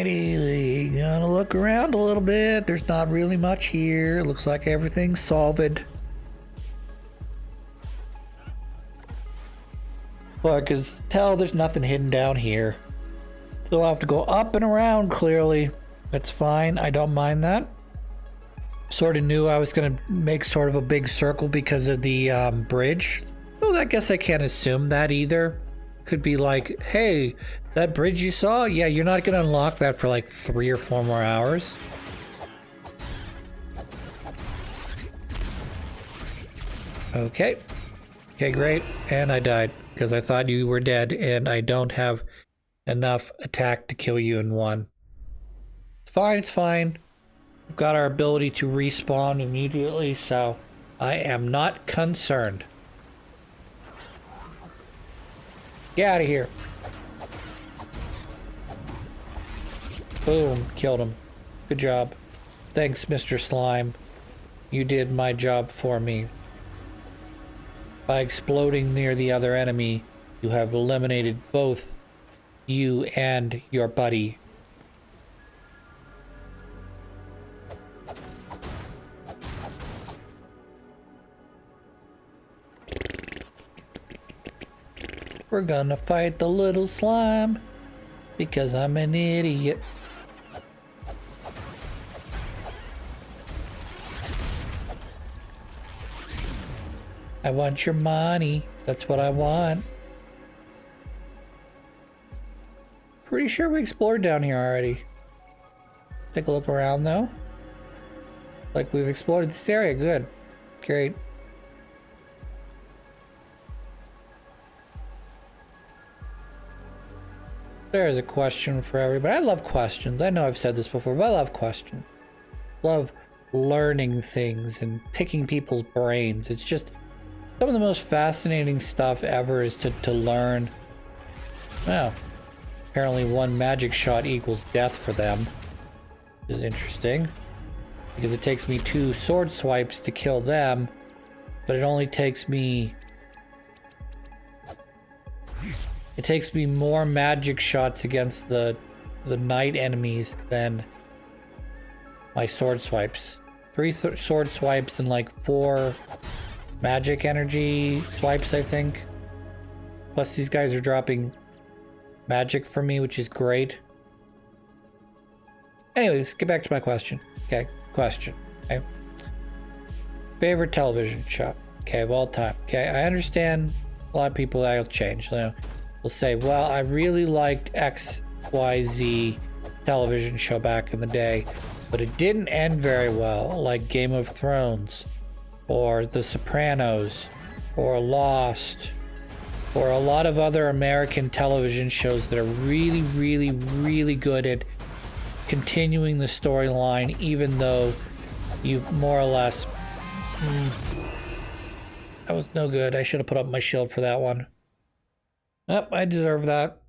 Alrighty, gonna look around a little bit. There's not really much here. Looks like everything's solved. Well, I can tell there's nothing hidden down here. So I'll have to go up and around clearly. That's fine, I don't mind that. Sort of knew I was gonna make sort of a big circle because of the bridge. Well, I guess I can't assume that either. Could be like, hey, that bridge you saw? Yeah, you're not gonna unlock that for like 3 or 4 more hours. Okay. Okay, great. And I died because I thought you were dead and I don't have enough attack to kill you in one. It's fine, it's fine. We've got our ability to respawn immediately, so I am not concerned. Get out of here. Boom, killed him. Good job. Thanks, Mr. Slime. You did my job for me. By exploding near the other enemy, you have eliminated both you and your buddy. We're gonna fight the little slime because I'm an idiot. I want your money. That's what I want. Pretty sure we explored down here already. Take a look around though. Like we've explored this area. Good. Great. There's a question for everybody. I love questions. I know I've said this before, but I love questions. Love learning things and picking people's brains. It's just some of the most fascinating stuff ever is to learn. Well, apparently one magic shot equals death for them. Which is interesting. Because it takes me 2 sword swipes to kill them, but it only takes me... It takes me more magic shots against the knight enemies than my sword swipes. 3 sword swipes and like 4 magic energy swipes, I think. Plus these guys are dropping magic for me, which is great. Anyways, get back to my question. Okay, question. Okay. Favorite television show. Okay, of all time. Okay, I understand a lot of people that'll change. You know, will say, well, I really liked XYZ television show back in the day, but it didn't end very well, like Game of Thrones, or The Sopranos, or Lost, or a lot of other American television shows that are really, really, really good at continuing the storyline, even though you've more or less... that was no good. I should have put up my shield for that one. Yep, I deserve that.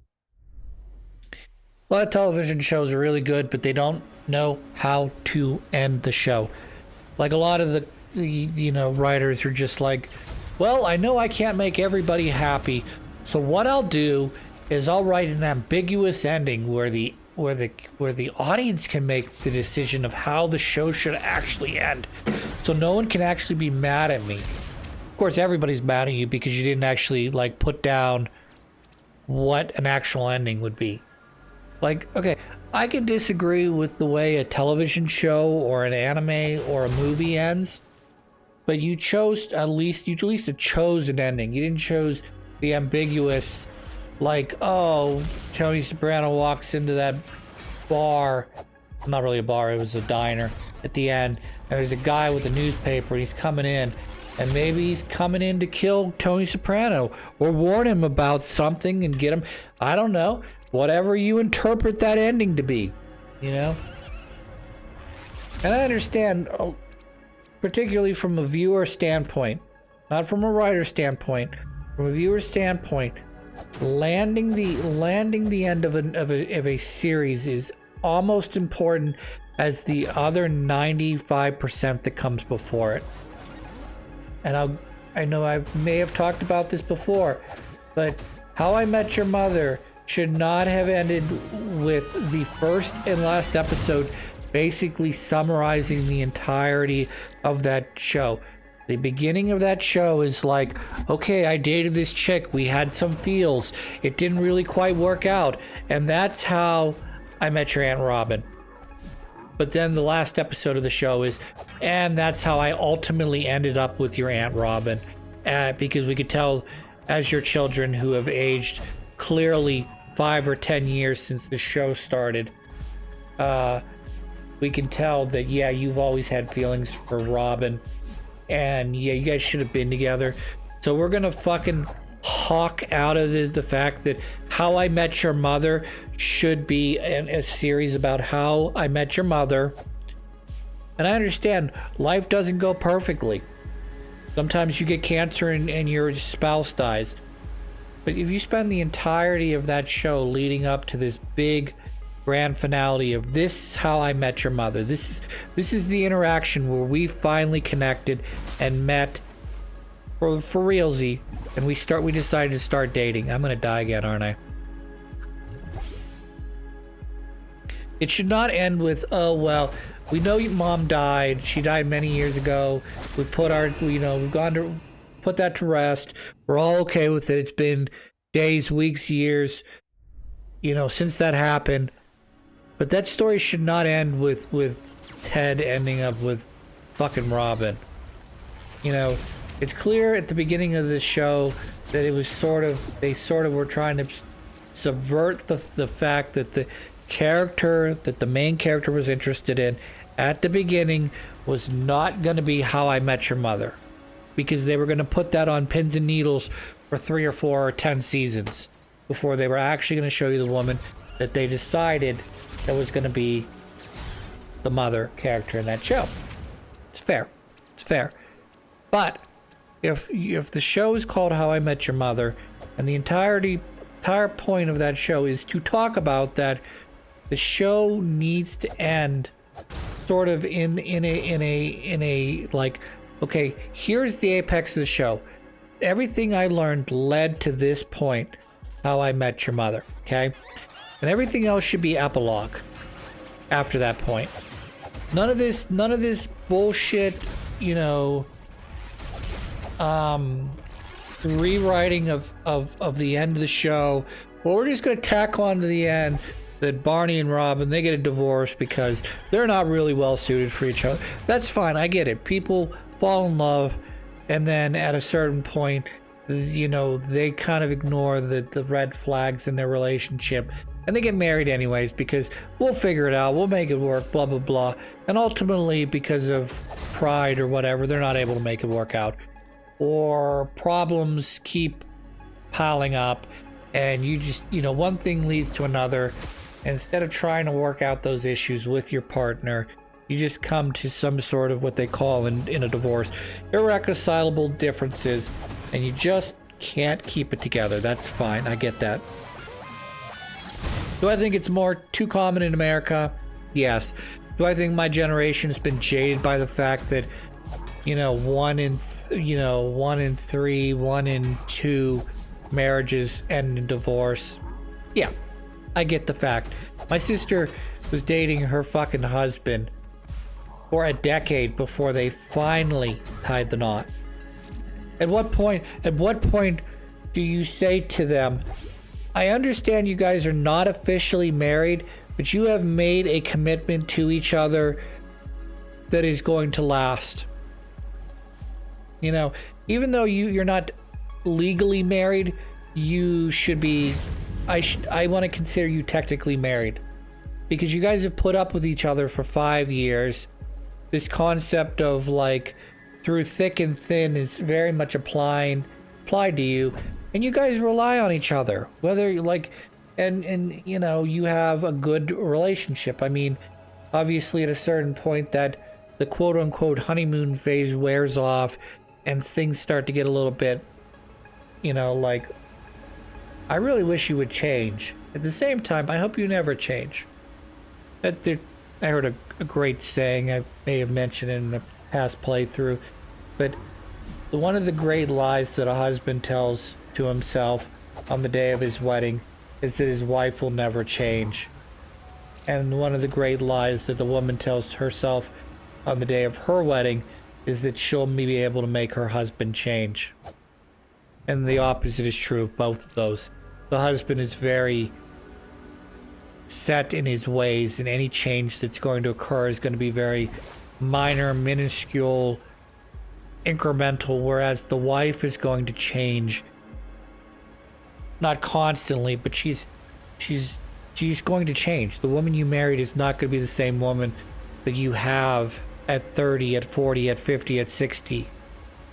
A lot of television shows are really good, but they don't know how to end the show. Like a lot of the you know, writers are just like, well, I know I can't make everybody happy, so what I'll do is I'll write an ambiguous ending where the audience can make the decision of how the show should actually end, so no one can actually be mad at me. Of course, everybody's mad at you because you didn't actually like put down what an actual ending would be. Like, okay, I can disagree with the way a television show or an anime or a movie ends, but you at least chose an ending. You didn't choose the ambiguous, like, oh, Tony Soprano walks into that bar, not really a bar, it was a diner at the end, and there's a guy with a newspaper, and he's coming in, and maybe he's coming in to kill Tony Soprano or warn him about something and get him, I don't know, whatever you interpret that ending to be, you know? And I understand, particularly from a viewer standpoint, not from a writer standpoint, from a viewer standpoint, landing the end of a series is almost important as the other 95% that comes before it. And I know I may have talked about this before, but How I Met Your Mother should not have ended with the first and last episode basically summarizing the entirety of that show. The beginning of that show is like, okay, I dated this chick, we had some feels, it didn't really quite work out, and that's how I met your Aunt Robin. But then the last episode of the show is, and that's how I ultimately ended up with your Aunt Robin. Because we could tell, as your children who have aged clearly 5 or 10 years since the show started, we can tell that, yeah, you've always had feelings for Robin. And yeah, you guys should have been together. So we're gonna fucking hawk out of the fact that How I Met Your Mother should be a series about how I met your mother. And I understand life doesn't go perfectly. Sometimes you get cancer and your spouse dies. But if you spend the entirety of that show leading up to this big grand finale of this is how I met your mother, this is the interaction where we finally connected and met for realsy, and we decided to start dating. I'm gonna die again, aren't I? It should not end with, oh well, we know your mom died, she died many years ago, we put we've gone to put that to rest, we're all okay with it, it's been days, weeks, years, since that happened. But that story should not end with Ted ending up with fucking Robin. It's clear at the beginning of the show that it was they were trying to subvert the fact that the character that the main character was interested in at the beginning was not going to be How I Met Your Mother. Because they were going to put that on pins and needles for 3 or 4 or 10 seasons before they were actually going to show you the woman that they decided that was going to be the mother character in that show. It's fair. But if the show is called How I Met Your Mother, and the entire point of that show is to talk about that, the show needs to end sort of in a like, okay, here's the apex of the show. Everything I learned led to this point, How I Met Your Mother, okay? And everything else should be epilogue after that point. None of this bullshit, rewriting of the end of the show. Well, we're just gonna tack on to the end that Barney and Robin, they get a divorce because they're not really well suited for each other. That's fine, I get it. People fall in love, and then at a certain point, they kind of ignore the red flags in their relationship, and they get married anyways because we'll figure it out, we'll make it work, blah blah blah. And ultimately, because of pride or whatever, they're not able to make it work out, or problems keep piling up, and you just one thing leads to another. Instead of trying to work out those issues with your partner, you just come to some sort of what they call in a divorce, irreconcilable differences, and you just can't keep it together. That's fine, I get that. Do I think it's too common in America? Yes. Do I think my generation has been jaded by the fact that, 1 in 3, 1 in 2 marriages end in divorce? Yeah, I get the fact. My sister was dating her fucking husband for a decade before they finally tied the knot. At what point do you say to them, I understand you guys are not officially married, but you have made a commitment to each other that is going to last. Even though you're not legally married, you should be, I want to consider you technically married, because you guys have put up with each other for 5 years. This concept of like through thick and thin is very much applied to you, and you guys rely on each other, whether and you have a good relationship. I mean, obviously at a certain point that the quote unquote honeymoon phase wears off and things start to get a little bit, I really wish you would change. At the same time, I hope you never change. I heard a great saying, I may have mentioned it in a past playthrough, but one of the great lies that a husband tells to himself on the day of his wedding is that his wife will never change. And one of the great lies that the woman tells herself on the day of her wedding is that she'll be able to make her husband change. And the opposite is true of both of those. The husband is very set in his ways, and any change that's going to occur is going to be very minor, minuscule, incremental, whereas the wife is going to change, not constantly, but she's going to change. The woman you married is not going to be the same woman that you have at 30, at 40, at 50, at 60,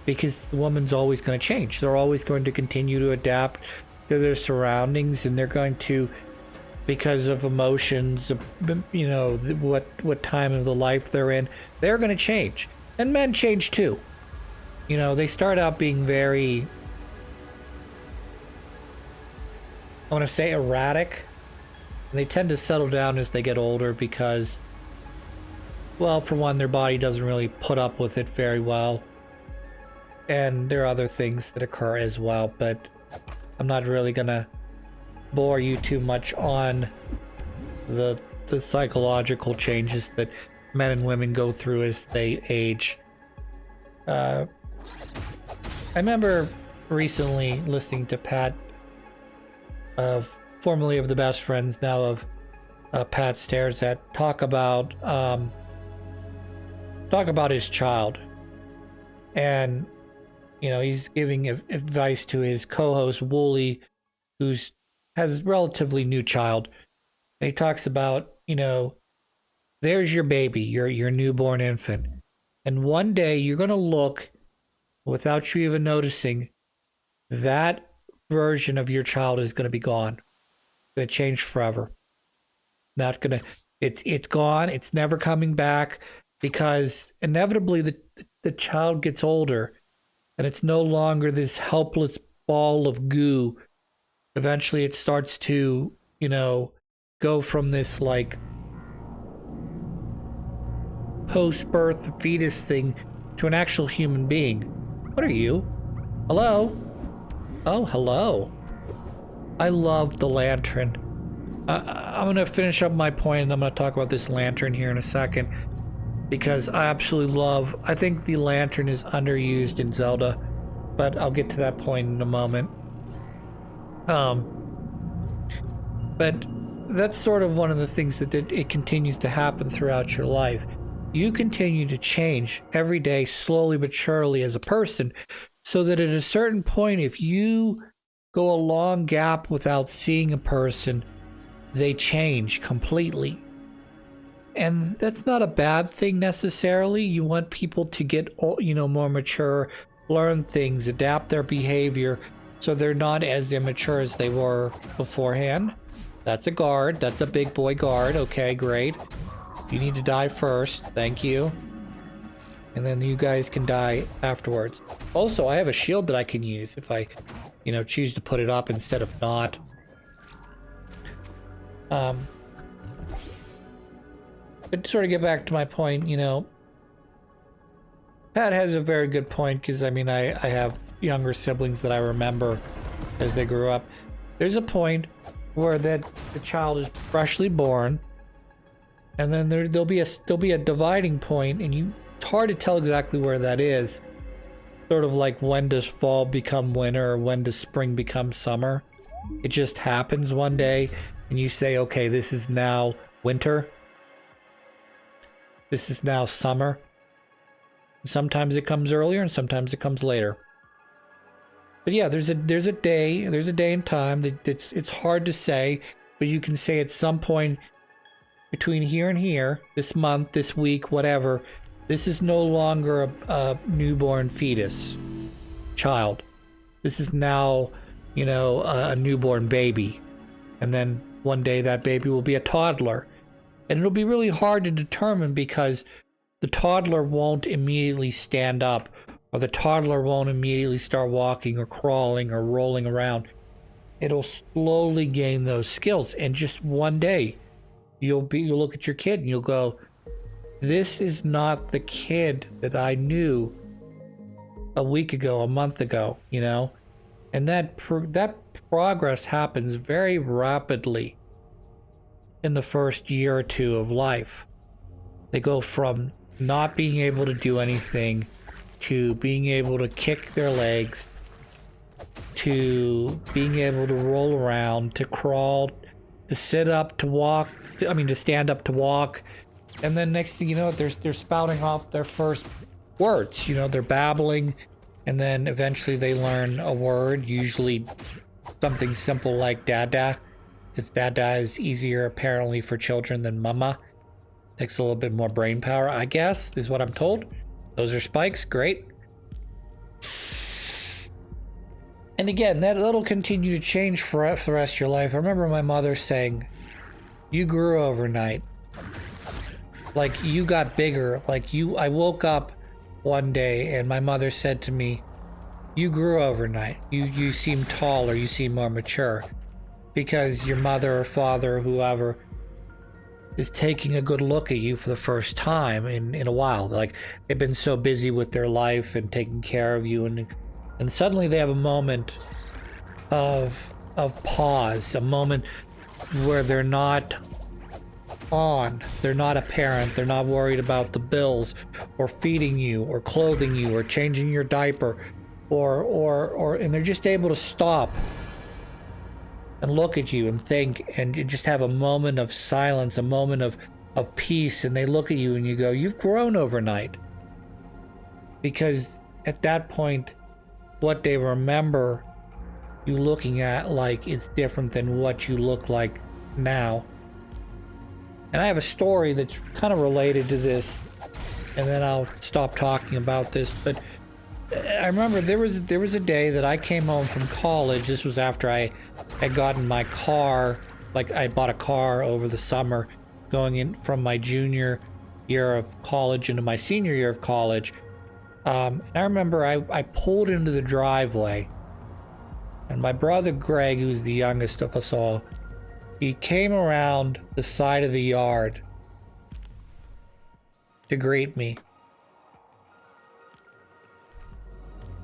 because the woman's always going to change. They're always going to continue to adapt to their surroundings, and they're going to, because of emotions, you know, what time of the life they're in, they're going to change. And men change too. You know, they start out being very, I want to say, erratic. And they tend to settle down as they get older because, well, for one, their body doesn't really put up with it very well. And there are other things that occur as well, but I'm not really going to bore you too much on the psychological changes that men and women go through as they age. I remember recently listening to Pat, formerly of the Best Friends, now of Pat Stares At, talk about his child. And, you know, he's giving advice to his co-host Wooly, has a relatively new child. And he talks about, you know, there's your baby, your newborn infant. And one day you're going to look, without you even noticing, that version of your child is going to be gone. It's going to change forever. Not going to, it's gone. It's never coming back, because inevitably the child gets older and it's no longer this helpless ball of goo. Eventually it starts to, you know, go from this like post-birth fetus thing to an actual human being. What are you? Hello? Oh, hello. I love the lantern. I'm going to finish up my point, and I'm going to talk about this lantern here in a second, because I absolutely I think the lantern is underused in Zelda, but I'll get to that point in a moment. But that's sort of one of the things that it continues to happen throughout your life. You continue to change every day, slowly but surely, as a person, so that at a certain point, if you go a long gap without seeing a person, they change completely. And that's not a bad thing necessarily. You want people to get, you know, more mature, learn things, adapt their behavior, so they're not as immature as they were beforehand. That's a guard. That's a big boy guard. Okay, great. You need to die first. Thank you. And then you guys can die afterwards. Also, I have a shield that I can use if I, you know, choose to put it up instead of not. But to sort of get back to my point, you know, Pat has a very good point, because, I mean, I have younger siblings that I remember as they grew up. There's a point where the child is freshly born, and then there'll be a dividing point, and it's hard to tell exactly where that is. Sort of like, when does fall become winter, or when does spring become summer? It just happens one day, and you say, okay, this is now winter. This is now summer. Sometimes it comes earlier, and sometimes it comes later. But yeah, there's a day in time that it's hard to say, but you can say at some point between here and here, this month, this week, whatever, this is no longer a newborn fetus child. This is now, you know, a newborn baby. And then one day that baby will be a toddler. And it'll be really hard to determine, because the toddler won't immediately stand up, or the toddler won't immediately start walking or crawling or rolling around. It'll slowly gain those skills, and just one day you'll look at your kid and you'll go, this is not the kid that I knew a week ago, a month ago, you know? And that progress happens very rapidly in the first year or two of life. They go from not being able to do anything to being able to kick their legs to being able to roll around, to crawl, to sit up, to walk, to stand up, to walk. And then next thing you know, they're spouting off their first words. You know, they're babbling, and then eventually they learn a word, usually something simple like dada, because dada is easier apparently for children than mama. Takes a little bit more brain power, I guess, is what I'm told. Those are spikes, great. And again, that'll continue to change for the rest of your life. I remember my mother saying, you grew overnight. Like, you got bigger. Like, I woke up one day and my mother said to me, you grew overnight. You seem taller, you seem more mature. Because your mother or father or whoever is taking a good look at you for the first time in a while. Like, they've been so busy with their life and taking care of you, and suddenly they have a moment of pause, a moment where they're not on, they're not a parent, they're not worried about the bills or feeding you or clothing you or changing your diaper or and they're just able to stop and look at you and think, and you just have a moment of silence, a moment of peace, and they look at you and you go, you've grown overnight. Because at that point, what they remember you looking at like is different than what you look like now. And I have a story that's kind of related to this, and then I'll stop talking about this. But I remember there was a day that I came home from college. This was after I had gotten my car. Like, I bought a car over the summer going in from my junior year of college into my senior year of college. And I remember I pulled into the driveway, and my brother Greg, who's the youngest of us all, he came around the side of the yard to greet me.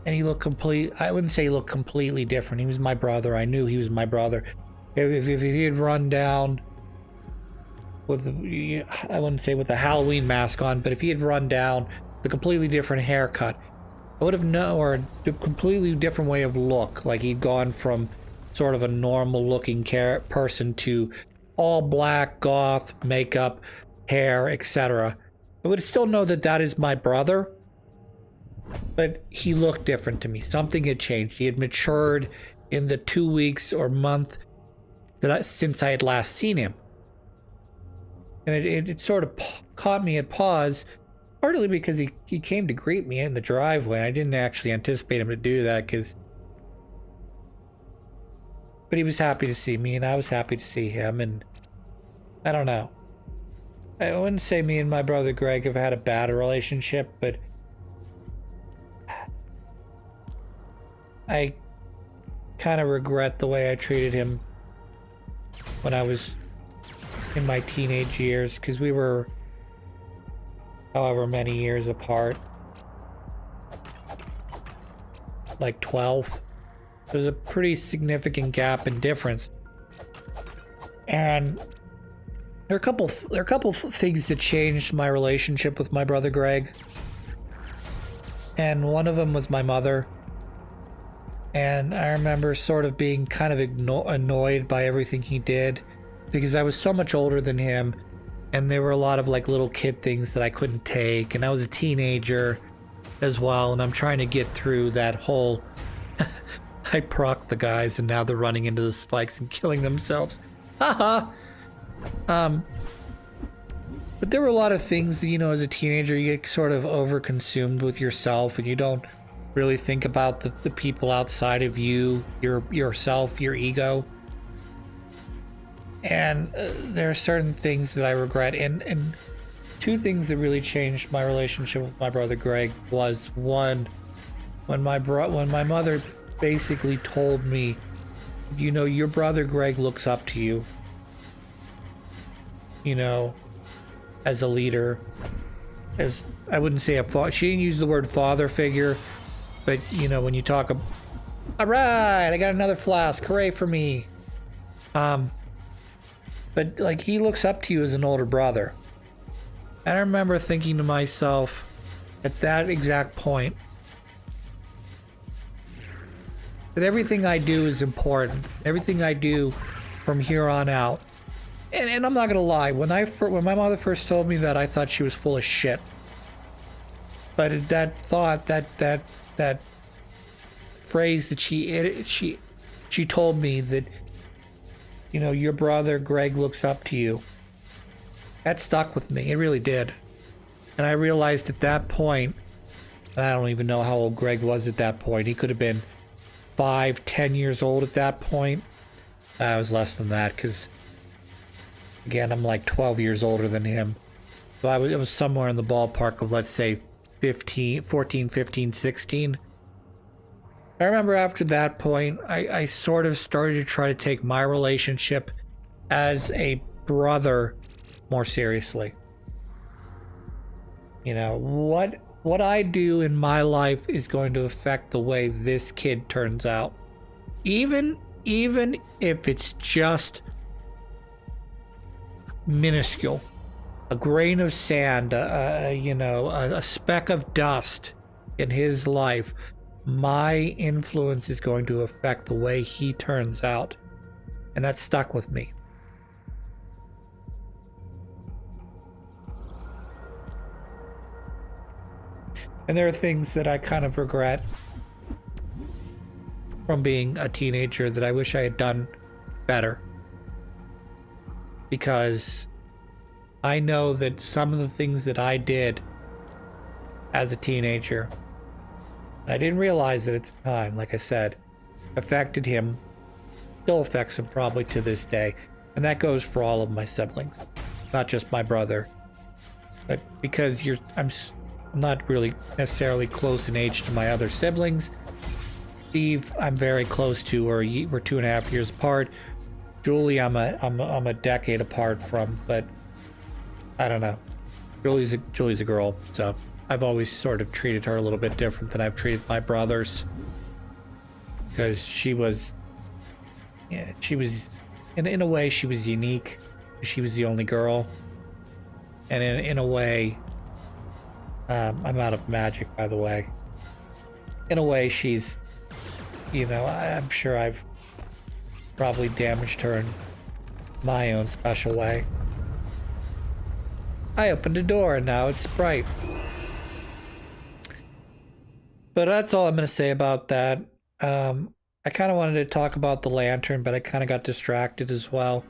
And he looked I wouldn't say he looked completely different. He was my brother. I knew he was my brother. If he had run down with, I wouldn't say with the Halloween mask on, but if he had run down with a completely different haircut, I would have known, or a completely different way of look. Like, he'd gone from sort of a normal looking person to all black, goth, makeup, hair, etc. I would still know that is my brother. But he looked different to me. Something had changed. He had matured in the 2 weeks or month since I had last seen him. And it sort of caught me at pause, partly because he came to greet me in the driveway. I didn't actually anticipate him to do that, but he was happy to see me, and I was happy to see him, and I don't know. I wouldn't say me and my brother Greg have had a bad relationship, but I kind of regret the way I treated him when I was in my teenage years, because we were however many years apart, like 12. There's a pretty significant gap in difference, and there are a couple things that changed my relationship with my brother Greg, and one of them was my mother. And I remember sort of being kind of annoyed by everything he did, because I was so much older than him, and there were a lot of like little kid things that I couldn't take, and I was a teenager as well, and I'm trying to get through that whole I proc the guys and now they're running into the spikes and killing themselves. Haha. But there were a lot of things that, you know, as a teenager you get sort of overconsumed with yourself, and you don't really think about the people outside of you, yourself, your ego. And there are certain things that I regret, and two things that really changed my relationship with my brother Greg was, one, when my mother basically told me, you know, your brother Greg looks up to you, you know, as a leader, as, I wouldn't say a father, she didn't use the word father figure, but, you know, when you talk All right, I got another flask. Hooray for me. But like, he looks up to you as an older brother. And I remember thinking to myself at that exact point that everything I do is important. Everything I do from here on out. And I'm not gonna lie, when my mother first told me that, I thought she was full of shit. But that thought, that phrase that she told me that, you know, your brother Greg looks up to you, that stuck with me. It really did. And I realized at that point, I don't even know how old Greg was at that point. He could have been 5, 10 years old at that point. I was less than that, because again, I'm like 12 years older than him. So it was somewhere in the ballpark of, let's say, 14, 15, 16. I remember after that point, I sort of started to try to take my relationship as a brother more seriously. You know, what I do in my life is going to affect the way this kid turns out. Even if it's just minuscule. A grain of sand, you know, a speck of dust in his life. My influence is going to affect the way he turns out. And that stuck with me. And there are things that I kind of regret from being a teenager that I wish I had done better. Because I know that some of the things that I did as a teenager, I didn't realize it at the time, like I said, affected him, still affects him probably to this day. And that goes for all of my siblings, not just my brother. But because I'm not really necessarily close in age to my other siblings. Steve, I'm very close to, or we're 2.5 years apart. Julie, I'm a decade apart from, but I don't know. Julie's a girl, so I've always sort of treated her a little bit different than I've treated my brothers, because she was in a way she was unique. She was the only girl, and in a way, I'm out of magic, by the way. In a way, she's, you know, I'm sure I've probably damaged her in my own special way. I opened a door and now it's bright. But that's all I'm going to say about that. I kind of wanted to talk about the lantern, but I kind of got distracted as well.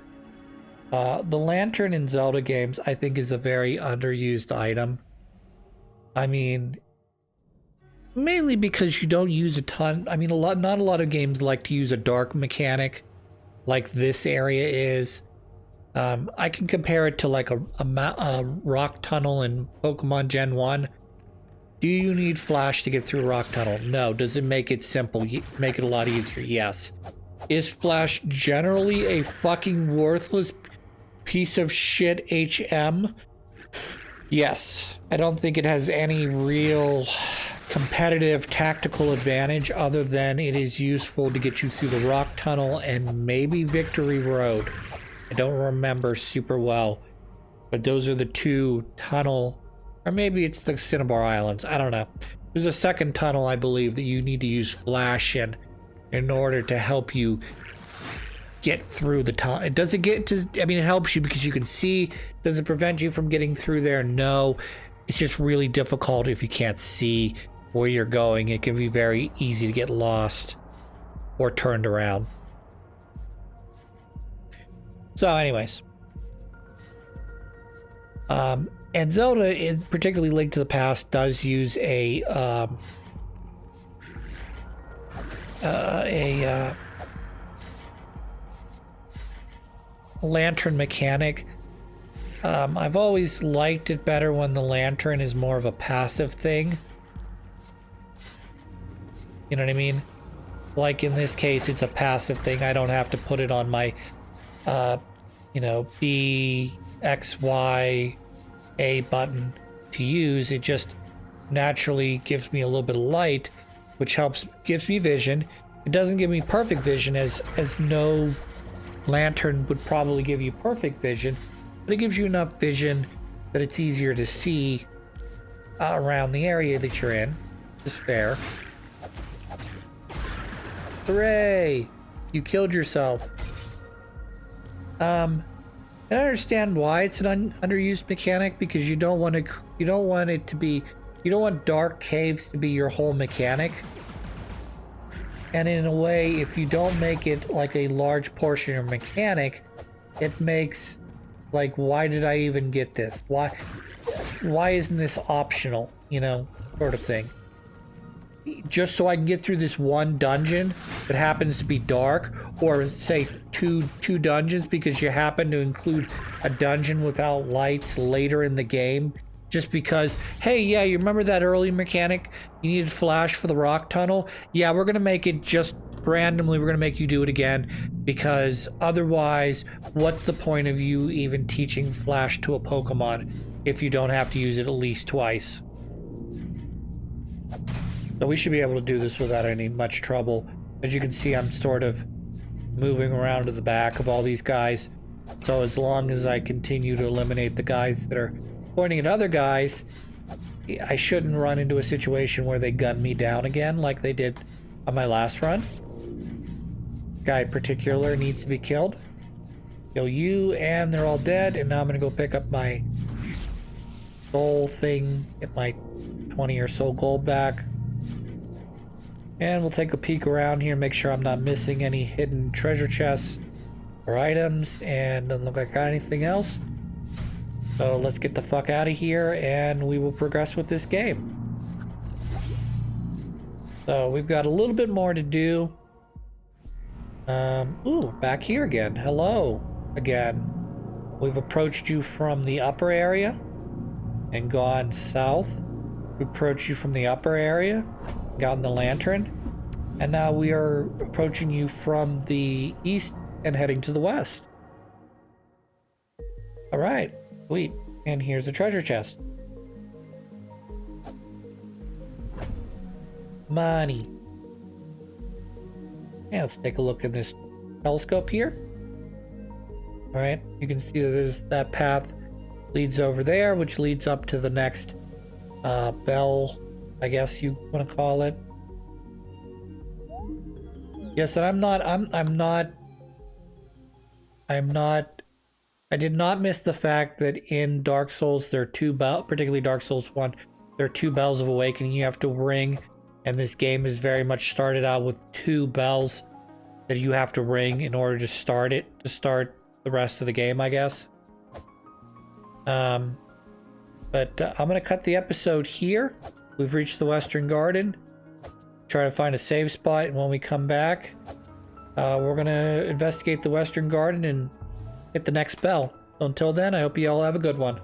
The lantern in Zelda games, I think, is a very underused item. I mean, mainly because you don't use a ton. I mean, not a lot of games like to use a dark mechanic like this area is. I can compare it to like a rock tunnel in Pokemon Gen 1. Do you need Flash to get through a rock tunnel? No. Does it make it simple? Make it a lot easier? Yes. Is Flash generally a fucking worthless piece of shit HM? Yes. I don't think it has any real competitive tactical advantage other than it is useful to get you through the rock tunnel and maybe Victory Road. I don't remember super well, but those are the two tunnel, or maybe it's the Cinnabar Islands. I don't know. There's a second tunnel, I believe, that you need to use Flash in order to help you get through the tunnel. It doesn't get to, I mean, it helps you because you can see. Does it prevent you from getting through there? No. It's just really difficult if you can't see where you're going. It can be very easy to get lost or turned around. So anyways, and Zelda, particularly Link to the Past, does use a lantern mechanic. I've always liked it better when the lantern is more of a passive thing. You know what I mean? Like in this case, it's a passive thing. I don't have to put it on my you know, B, X, Y, A button to use. It just naturally gives me a little bit of light, which gives me vision, It doesn't give me perfect vision, as no lantern would probably give you perfect vision, but it gives you enough vision that it's easier to see around the area that you're in. Is fair. Hooray! You killed yourself. And I understand why it's an underused mechanic, because you don't want dark caves to be your whole mechanic. And in a way, if you don't make it like a large portion of mechanic, it makes like, why did I even get this? Why isn't this optional? You know, sort of thing. Just so I can get through this one dungeon that happens to be dark, or say two dungeons because you happen to include a dungeon without lights later in the game. Just because, hey, yeah, you remember that early mechanic? You needed flash for the rock tunnel? Yeah, we're gonna make it just randomly. We're gonna make you do it again, because otherwise, what's the point of you even teaching flash to a Pokemon if you don't have to use it at least twice? So we should be able to do this without any much trouble. As you can see, I'm sort of moving around to the back of all these guys. So as long as I continue to eliminate the guys that are pointing at other guys, I shouldn't run into a situation where they gun me down again like they did on my last run. Guy in particular needs to be killed. Kill you, and they're all dead. And now I'm gonna go pick up my soul thing, get my 20 or so gold back. And we'll take a peek around here, make sure I'm not missing any hidden treasure chests or items, and doesn't look like I got anything else. So let's get the fuck out of here, and we will progress with this game. So we've got a little bit more to do. Ooh, back here again. Hello again. We've approached you from the upper area and gone south. We approached you from the upper area, gotten the lantern, and now we are approaching you from the east and heading to the west. All right, sweet. And here's the treasure chest. Money. Yeah, let's take a look at this telescope here. All right, you can see that there's that path leads over there, which leads up to the next bell, I guess you want to call it. Yes, and I did not miss the fact that in Dark Souls there are two bells, particularly Dark Souls 1, there are two bells of awakening you have to ring, and this game is very much started out with two bells that you have to ring in order to start the rest of the game, I guess. But I'm going to cut the episode here. We've reached the Western Garden. Try to find a save spot, and when we come back, we're going to investigate the Western Garden and hit the next bell. So until then, I hope you all have a good one.